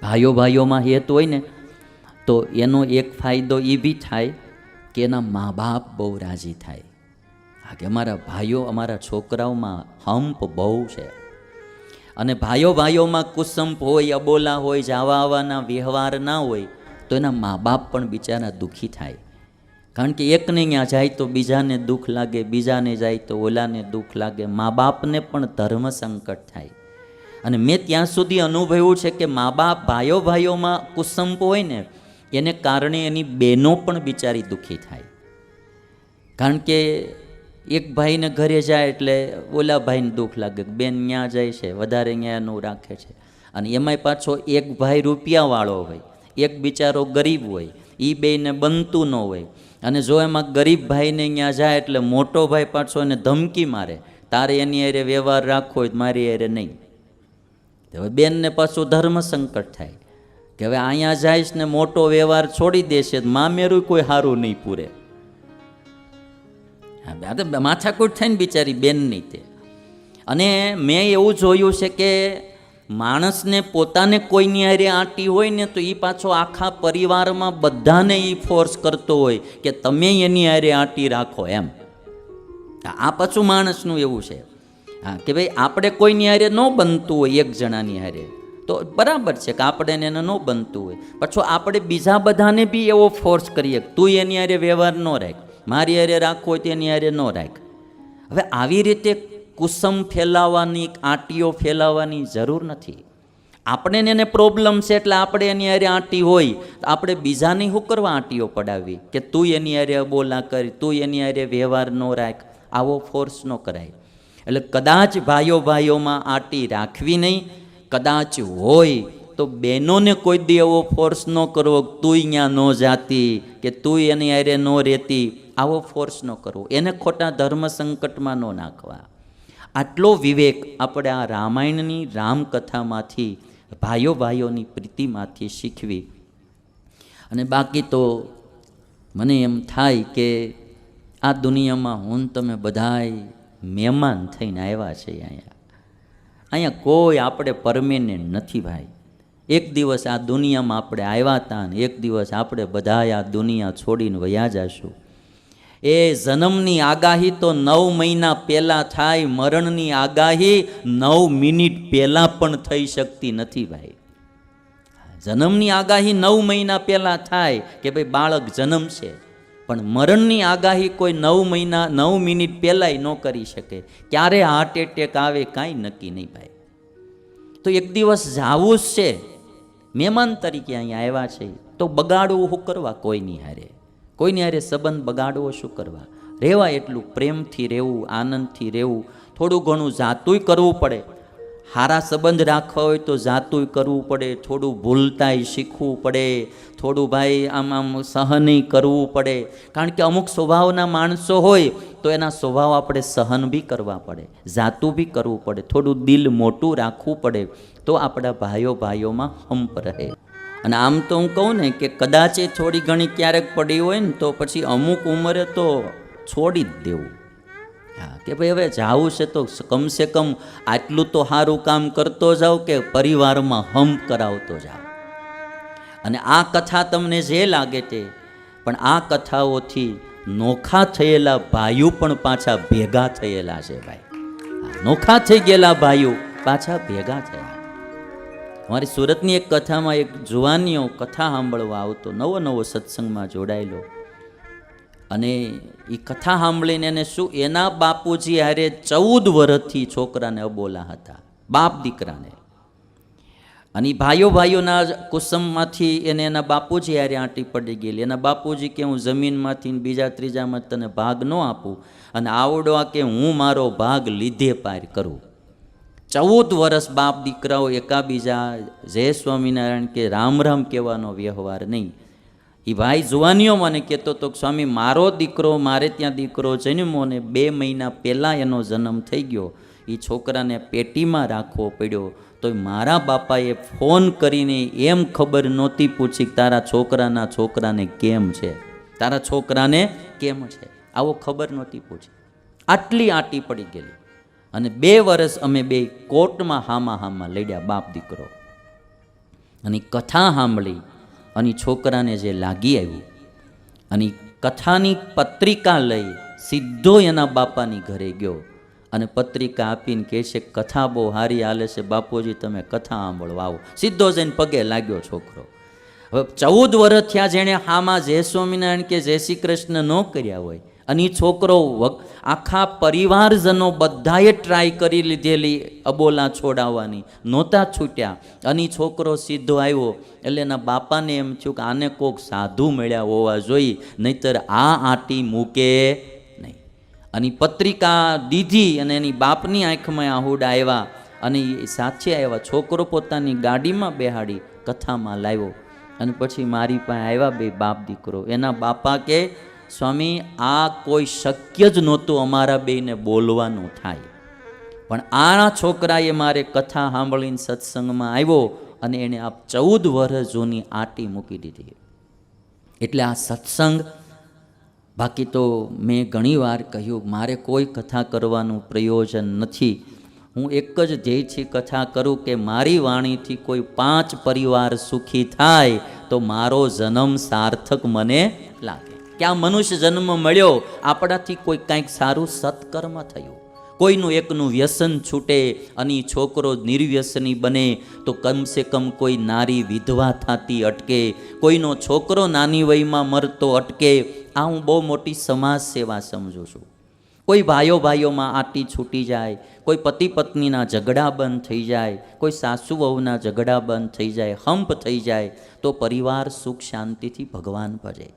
ભાઈઓ ભાઈઓમાં હેત હોય ને તો એનો એક ફાયદો એ બી થાય કે એના મા બાપ બહુ રાજી થાય. હા, કે અમારા ભાઈઓ, અમારા છોકરાઓમાં હંપ બહુ છે. અને ભાઈઓ ભાઈઓમાં કુસંપ હોય, અબોલા હોય, જાવા આવવાના વ્યવહાર ના હોય તો એના મા બાપ પણ બિચારા દુઃખી થાય. કારણ કે એકને ત્યાં જાય તો બીજાને દુઃખ લાગે, બીજાને જાય તો ઓલાને દુઃખ લાગે, મા બાપને પણ ધર્મ સંકટ થાય. અને મેં ત્યાં સુધી અનુભવ્યું છે કે મા બાપ ભાઈઓ ભાઈઓમાં કુસંપ હોય ને એને કારણે એની બહેનો પણ બિચારી દુઃખી થાય. કારણ કે એક ભાઈને ઘરે જાય એટલે ઓલા ભાઈને દુઃખ લાગે, બેન ત્યાં જાય છે વધારે ત્યાંનું રાખે છે. અને એમાંય પાછો એક ભાઈ રૂપિયાવાળો હોય, એક બિચારો ગરીબ હોય, એ બેયને બનતું ન હોય. અને જો એમાં ગરીબ ભાઈને ત્યાં જાય એટલે મોટો ભાઈ પાછો એને ધમકી મારે, તારે એની હારે વ્યવહાર રાખવો હોય મારી હારે નહીં. હવે બેનને પાછું ધર્મ સંકટ થાય કે હવે અહીંયા જઈશ ને મોટો વ્યવહાર છોડી દેશે, મામેરું કોઈ સારું નહીં પૂરે. માથાકૂટ થાય ને બિચારી બેનની તે. અને મેં એવું જોયું છે કે માણસને પોતાને કોઈની હારે આંટી હોય ને તો એ પાછો આખા પરિવારમાં બધાને એ ફોર્સ કરતો હોય કે તમે એની હારે આંટી રાખો એમ. આ પાછું માણસનું એવું છે. હા, કે ભાઈ આપણે કોઈની હારે ન બનતું હોય એક જણાની હારે તો બરાબર છે કે આપણે એને ન બનતું હોય, પાછું આપણે બીજા બધાને બી એવો ફોર્સ કરીએ તું એની હારે વ્યવહાર ન રાખ, મારી હારે રાખવો હોય તેની હારે ન રાખ. હવે આવી રીતે કુસમ ફેલાવવાની, આંટીઓ ફેલાવવાની જરૂર નથી. આપણે એને પ્રોબ્લેમ છે એટલે આપણે એની હારે આંટી હોય તો આપણે બીજાની શું કરવા આંટીઓ પડાવી કે તું એની હારે બોલા કરી, તું એની હારે વ્યવહાર ન રાખ. આવો ફોર્સ ન કરાય. એટલે કદાચ ભાઈઓ ભાઈઓમાં આંટી રાખવી નહીં, કદાચ હોય તો બહેનોને કોઈ દી એવો ફોર્સ ન કરવો તું અહીંયા ન જાતી કે તું એની હારે ન રહેતી, આવો ફોર્સ ન કરવો, એને ખોટા ધર્મ સંકટમાં ન નાખવા. આટલો વિવેક આપણે આ રામાયણની રામકથામાંથી, ભાઈઓ ભાઈઓની પ્રીતિમાંથી શીખવી. અને બાકી તો મને એમ થાય કે આ દુનિયામાં હું તમે બધાય મહેમાન થઈને આવ્યા છે. અહીંયા કોઈ આપણે પરમેનન્ટ નથી ભાઈ. એક દિવસ આ દુનિયામાં આપણે આવ્યા હતા ને એક દિવસ આપણે બધાય આ દુનિયા છોડીને વયા જશું. એ જન્મની આગાહી તો 9 મહિના પહેલાં થાય, મરણની આગાહી 9 મિનિટ પહેલાં પણ થઈ શકતી નથી ભાઈ. જન્મની આગાહી 9 મહિના પહેલાં થાય કે ભાઈ બાળક જન્મશે, પણ મરણની આગાહી કોઈ 9 મહિના 9 મિનિટ પહેલાંય ન કરી શકે. ક્યારે હાર્ટ એટેક આવે કાંઈ નક્કી નહીં ભાઈ. તો એક દિવસ જાવું જ છે, મહેમાન તરીકે અહીંયા આવ્યા છે તો બગાડવું શું કરવા કોઈની હારે? કોઈની હારે સંબંધ બગાડવો શું કરવા? રહેવા એટલું પ્રેમથી રહેવું, આનંદથી રહેવું, થોડું ઘણું જાતુંય કરવું પડે. સારા સંબંધ રાખવા હોય તો જાતુંય કરવું પડે, થોડું ભૂલતાય શીખવું પડે, થોડું ભાઈ આમ સહનય કરવું પડે. કારણ કે અમુક સ્વભાવના માણસો હોય તો એના સ્વભાવ આપણે સહન બી કરવા પડે, જાતું બી કરવું પડે, થોડું દિલ મોટું રાખવું પડે તો આપણા ભાઈઓ ભાઈઓમાં હંપ રહે. અને આમ તો હું કહું ને કે કદાચ એ થોડી ઘણી ક્યારેક પડી હોય ને તો પછી અમુક ઉંમરે તો છોડી જ દેવું. હા, કે ભાઈ હવે જાવું છે તો કમસે કમ આટલું તો સારું કામ કરતો જાઓ કે પરિવારમાં હંપ કરાવતો જાઓ. અને આ કથા તમને જે લાગે તે, પણ આ કથાઓથી નોખા થયેલા ભાઈઓ પણ પાછા ભેગા થયેલા છે ભાઈ. નોખા થઈ ગયેલા ભાઈઓ પાછા ભેગા થયા. અમારી સુરતની એક કથામાં એક જુવાનીઓ કથા સાંભળવા આવતો, નવો નવો સત્સંગમાં જોડાયેલો. અને એ કથા સાંભળીને એને શું, એના બાપુજી હારે 14 વર્ષથી છોકરાને અબોલા હતા, બાપ દીકરાને. અને ભાઈઓ ભાઈઓના કુસમમાંથી એને એના બાપુજી હારે આંટી પડી ગયેલી. એના બાપુજી કે હું જમીનમાંથી બીજા ત્રીજામાં તને ભાગ ન આપું, અને આવડો કે હું મારો ભાગ લીધે પાર કરું. 14 વર્ષ બાપ દીકરાઓ એકાબીજા જય સ્વામિનારાયણ કે રામ રામ કહેવાનો વ્યવહાર નહીં. એ ભાઈ જુવાનીઓ મને કહેતો હતો કે સ્વામી મારો દીકરો મારે ત્યાં દીકરો જન્મ્યો ને 2 મહિના પહેલાં એનો જન્મ થઈ ગયો. એ છોકરાને પેટીમાં રાખવો પડ્યો તો મારા બાપાએ ફોન કરીને એમ ખબર નહોતી પૂછી કે તારા છોકરાને કેમ છે, તારા છોકરાને કેમ છે, આવો ખબર નહોતી પૂછી. આટલી આંટી પડી ગયેલી. અને 2 વર્ષ અમે બે કોર્ટમાં હામાં લડ્યા બાપ દીકરો. અને કથા સાંભળી અને છોકરાને જે લાગી આવ્યું અને કથાની પત્રિકા લઈ સીધો એના બાપાની ઘરે ગયો અને પત્રિકા આપીને કહે છે કથા બહુ સારી હાલે છે બાપુજી, તમે કથા સાંભળવા આવો. સીધો જઈને પગે લાગ્યો છોકરો. હવે 14 વર્ષ થયા જેણે હામાં જય સ્વામિનારાયણ કે જય શ્રી કૃષ્ણ ન કર્યા હોય અને એ છોકરો આખા પરિવારજનો બધાએ ટ્રાય કરી લીધેલી અબોલા છોડાવવાની, નહોતા છૂટ્યા અને એ છોકરો સીધો આવ્યો. એટલે એના બાપાને એમ થયું કે આને કોક સાધુ મળ્યા હોવા જોઈએ, નહીતર આ આંટી મૂકે નહીં. અને પત્રિકા દીધી અને એની બાપની આંખમાં આહુડા આવ્યા અને એ સાચે આવ્યા. છોકરો પોતાની ગાડીમાં બેહાડી કથામાં લાવ્યો અને પછી મારી પાસે આવ્યા બે બાપ દીકરો. એના બાપા કે સ્વામી, આ કોઈ શક્ય જ નહોતું અમારા બેયને બોલવાનું થાય, પણ આ છોકરાએ મારે કથા સાંભળીને સત્સંગમાં આવ્યો અને એણે આ 14 વર્ષ જૂની આંટી મૂકી દીધી. એટલે આ સત્સંગ, બાકી તો મેં ઘણી વાર કહ્યું મારે કોઈ કથા કરવાનું પ્રયોજન નથી. હું એક જ ધ્યેયથી કથા કરું કે મારી વાણીથી કોઈ 5 પરિવાર સુખી થાય તો મારો જન્મ સાર્થક મને લાગે કે આ મનુષ્ય જન્મ મળ્યો, આપણાથી કોઈ કંઈક સારું સત્કર્મ થયું. કોઈનું એકનું વ્યસન છૂટે અને છોકરો નિર્વ્યસની બને તો કમસે કમ કોઈ નારી વિધવા થતી અટકે, કોઈનો છોકરો નાની વયમાં મરતો અટકે. આ હું બહુ મોટી સમાજ સેવા સમજું છું. કોઈ ભાઈઓ ભાઈઓમાં આંટી છૂટી જાય, કોઈ પતિ પત્નીના ઝઘડા બંધ થઈ જાય, કોઈ સાસુ વહુના ઝઘડા બંધ થઈ જાય, હંપ થઈ જાય તો પરિવાર સુખ શાંતિથી ભગવાન ભજે.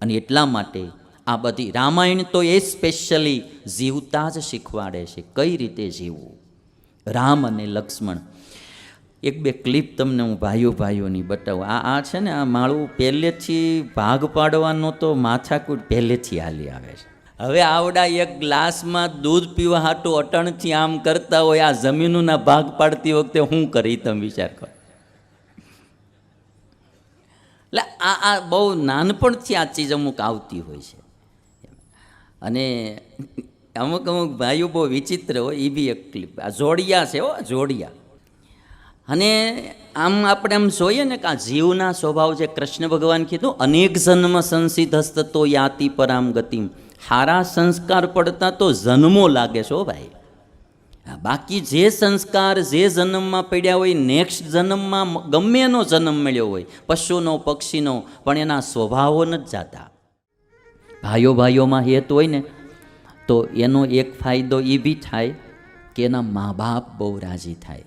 અને એટલા માટે આ બધી રામાયણ તો એ સ્પેશિયલી જીવતા જ શીખવાડે છે કઈ રીતે જીવવું. રામ અને લક્ષ્મણ, એક બે ક્લિપ તમને હું ભાઈઓની બતાવું. આ છે ને, આ માળું પહેલેથી ભાગ પાડવાનો તો માથાકૂટ પહેલેથી હાલી આવે છે. હવે આવડા એક ગ્લાસમાં દૂધ પીવા હાટું અટણથી આમ કરતા હોય, આ જમીનના ભાગ પાડતી વખતે શું કરી તમે વિચાર કરો. એટલે આ બહુ નાનપણથી આ ચીજ અમુક આવતી હોય છે. અને અમુક ભાઈઓ બહુ વિચિત્ર હોય. એ બી એક ક્લિપ, આ જોડિયા છે, જોડિયા. અને આમ આપણે આમ જોઈએ ને કે આ જીવના સ્વભાવ જે કૃષ્ણ ભગવાન કીધું, અનેક જન્મ સંસિદ્ધ હસ્તતો યાતિ પરામ ગતિમ. સારા સંસ્કાર પડતા તો જન્મો લાગે છે ભાઈ. બાકી જે સંસ્કાર જે જન્મમાં પડ્યા હોય, નેક્સ્ટ જન્મમાં ગમે એનો જન્મ મળ્યો હોય, પશુનો પક્ષીનો, પણ એના સ્વભાવો નથી જાતા. ભાઈઓમાં હેત હોય ને તો એનો એક ફાયદો એ બી થાય કે એના મા બાપ બહુ રાજી થાય.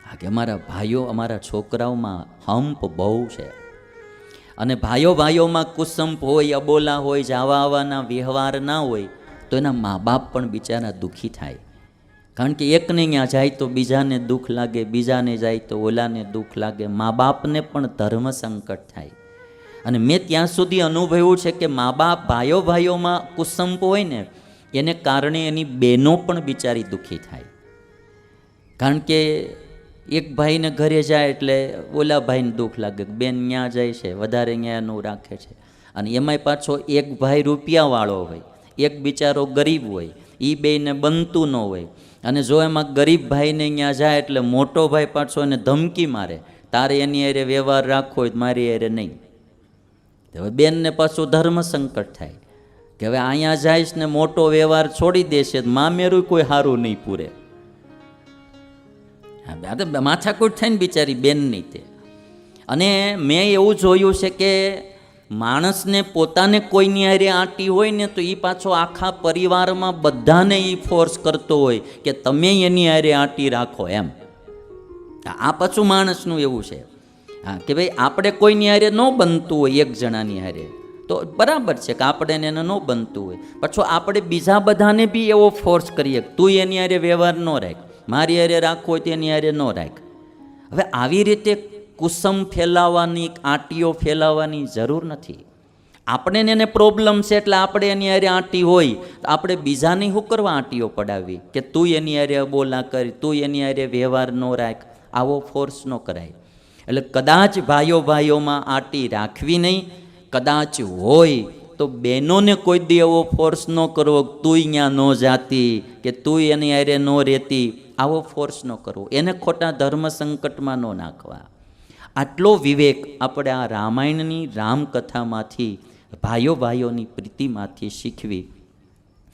હા, કે અમારા ભાઈઓ, અમારા છોકરાઓમાં હંપ બહુ છે. અને ભાઈઓમાં કુસંપ હોય, અબોલા હોય, જાવા આવવાના વ્યવહાર ના હોય તો એના મા બાપ પણ બિચારા દુઃખી થાય. કારણ કે એકને ત્યાં જાય તો બીજાને દુઃખ લાગે, બીજાને જાય તો ઓલાને દુઃખ લાગે. મા બાપને પણ ધર્મ સંકટ થાય. અને મેં ત્યાં સુધી અનુભવ્યું છે કે મા બાપ ભાઈઓમાં કુસંપ હોય ને એને કારણે એની બહેનો પણ બિચારી દુઃખી થાય. કારણ કે એક ભાઈને ઘરે જાય એટલે ઓલા ભાઈને દુઃખ લાગે, બેન ત્યાં જાય છે, વધારે ત્યાંનું રાખે છે. અને એમાંય પાછો એક ભાઈ રૂપિયાવાળો હોય, એક બિચારો ગરીબ હોય, એ બેયને બનતું ન હોય. અને જો એમાં ગરીબ ભાઈને ત્યાં જાય એટલે મોટો ભાઈ પાછો એને ધમકી મારે, તારે એની હારે વ્યવહાર રાખવો હોય મારી હારે નહીં. હવે બેનને પાછું ધર્મ સંકટ થાય કે હવે અહીંયા જઈશ ને મોટો વ્યવહાર છોડી દેશે, મામેરું કોઈ સારું નહીં પૂરે. માથાકૂટ થાય ને બિચારી બેનની તે. અને મેં એવું જોયું છે કે માણસને પોતાને કોઈની હારે આંટી હોય ને તો એ પાછો આખા પરિવારમાં બધાને એ ફોર્સ કરતો હોય કે તમે એની હારે આંટી રાખો એમ. આ પાછું માણસનું એવું છે. હા, કે ભાઈ આપણે કોઈની હારે ન બનતું હોય, એક જણાની હારે તો બરાબર છે કે આપણે એને ન બનતું હોય, પાછું આપણે બીજા બધાને બી એવો ફોર્સ કરીએ કે તું એની હારે વ્યવહાર ન રાખ, મારી હારે રાખવો હોય તો એની હારે ન રાખ. હવે આવી રીતે કુસમ ફેલાવવાની, આંટીઓ ફેલાવવાની જરૂર નથી. આપણે એને પ્રોબ્લેમ છે એટલે આપણે એની હારે આંટી હોય તો આપણે બીજાની શું કરવા આંટીઓ પડાવી કે તું એની હારે બોલા કરી, તું એની હારે વ્યવહાર ન રાખ. આવો ફોર્સ ન કરાય. એટલે કદાચ ભાઈઓમાં આંટી રાખવી નહીં, કદાચ હોય તો બહેનોને કોઈ દી એવો ફોર્સ ન કરવો તું અહીંયા ન જાતી કે તું એની હારે ન રહેતી, આવો ફોર્સ ન કરવો. એને ખોટા ધર્મ સંકટમાં ન નાખવા. આટલો વિવેક આપણે આ રામાયણની રામકથામાંથી ભાઈઓની પ્રીતિમાંથી શીખવી